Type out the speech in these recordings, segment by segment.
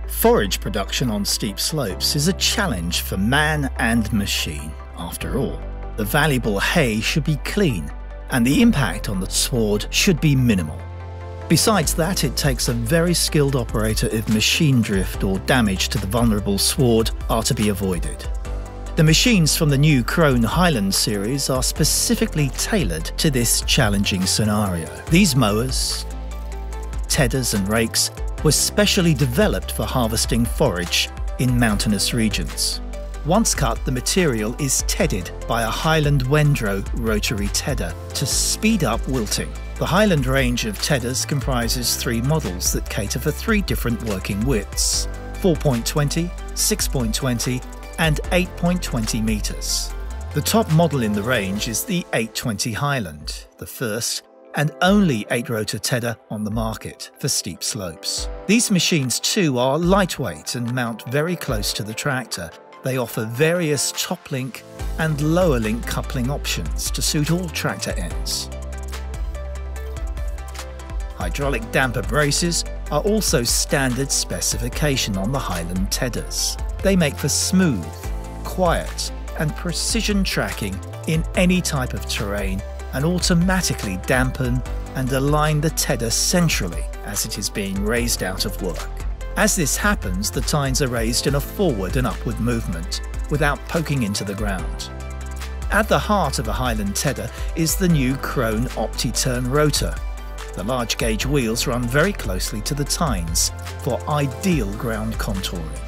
Forage production on steep slopes is a challenge for man and machine. After all, the valuable hay should be clean, and the impact on the sward should be minimal. Besides that, it takes a very skilled operator if machine drift or damage to the vulnerable sward are to be avoided. The machines from the new KRONE Highland series are specifically tailored to this challenging scenario. These mowers, tedders and rakes were specially developed for harvesting forage in mountainous regions. Once cut, the material is tedded by a Highland Vendro Rotary tedder to speed up wilting. The Highland range of tedders comprises 3 models that cater for 3 different working widths: 4.20, 6.20 and 8.20 metres. The top model in the range is the 820 Highland, the first and only 8-rotor tedder on the market for steep slopes. These machines too are lightweight and mount very close to the tractor. They offer various top link and lower link coupling options to suit all tractor ends. Hydraulic damper braces are also standard specification on the Highland tedders. They make for smooth, quiet and precision tracking in any type of terrain and automatically dampen and align the tedder centrally as it is being raised out of work. As this happens, the tines are raised in a forward and upward movement without poking into the ground. At the heart of a Highland tedder is the new KRONE OptiTurn rotor. The large gauge wheels run very closely to the tines for ideal ground contouring.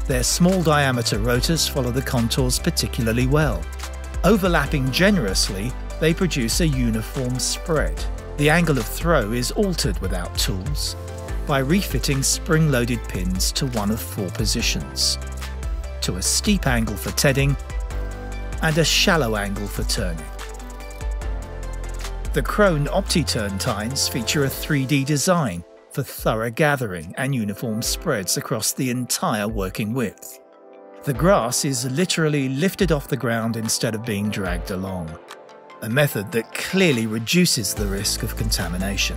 Their small diameter rotors follow the contours particularly well. Overlapping generously, they produce a uniform spread. The angle of throw is altered without tools by refitting spring-loaded pins to one of 4 positions, to a steep angle for tedding and a shallow angle for turning. The KRONE OptiTurn tines feature a 3D design for thorough gathering and uniform spreads across the entire working width. The grass is literally lifted off the ground instead of being dragged along, a method that clearly reduces the risk of contamination.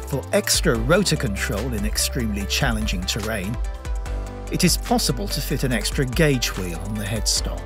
For extra rotor control in extremely challenging terrain, it is possible to fit an extra gauge wheel on the headstock.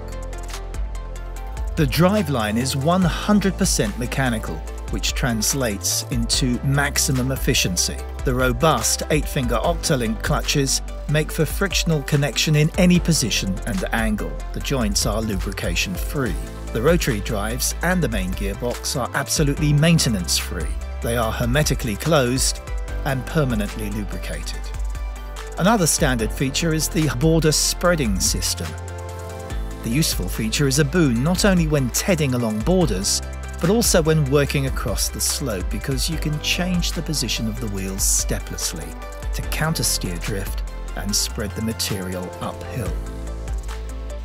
The driveline is 100% mechanical, which translates into maximum efficiency. The robust 8-finger Octalink clutches make for frictional connection in any position and angle. The joints are lubrication-free. The rotary drives and the main gearbox are absolutely maintenance-free. They are hermetically closed and permanently lubricated. Another standard feature is the border spreading system. The useful feature is a boon not only when tedding along borders, but also when working across the slope, because you can change the position of the wheels steplessly to counter-steer drift and spread the material uphill.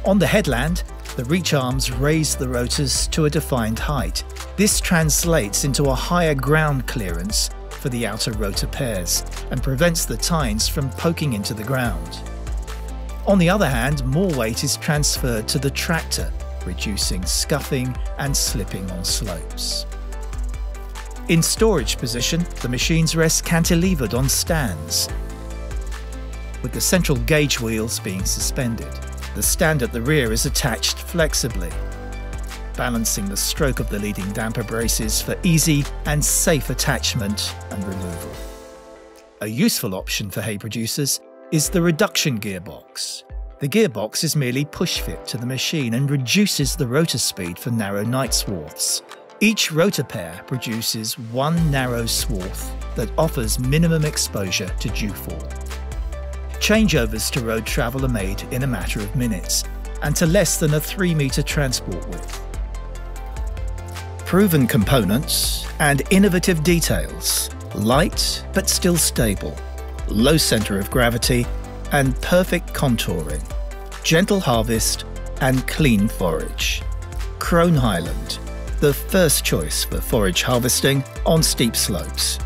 On the headland, the reach arms raise the rotors to a defined height. This translates into a higher ground clearance for the outer rotor pairs and prevents the tines from poking into the ground. On the other hand, more weight is transferred to the tractor, reducing scuffing and slipping on slopes. In storage position, the machines rest cantilevered on stands, with the central gauge wheels being suspended. The stand at the rear is attached flexibly, balancing the stroke of the leading damper braces for easy and safe attachment and removal. A useful option for hay producers is the reduction gearbox. The gearbox is merely push-fit to the machine and reduces the rotor speed for narrow night swaths. Each rotor pair produces one narrow swath that offers minimum exposure to dewfall. Changeovers to road travel are made in a matter of minutes and to less than a 3-metre transport width. Proven components and innovative details, light but still stable, low centre of gravity and perfect contouring, gentle harvest and clean forage. KRONE Highland, the first choice for forage harvesting on steep slopes.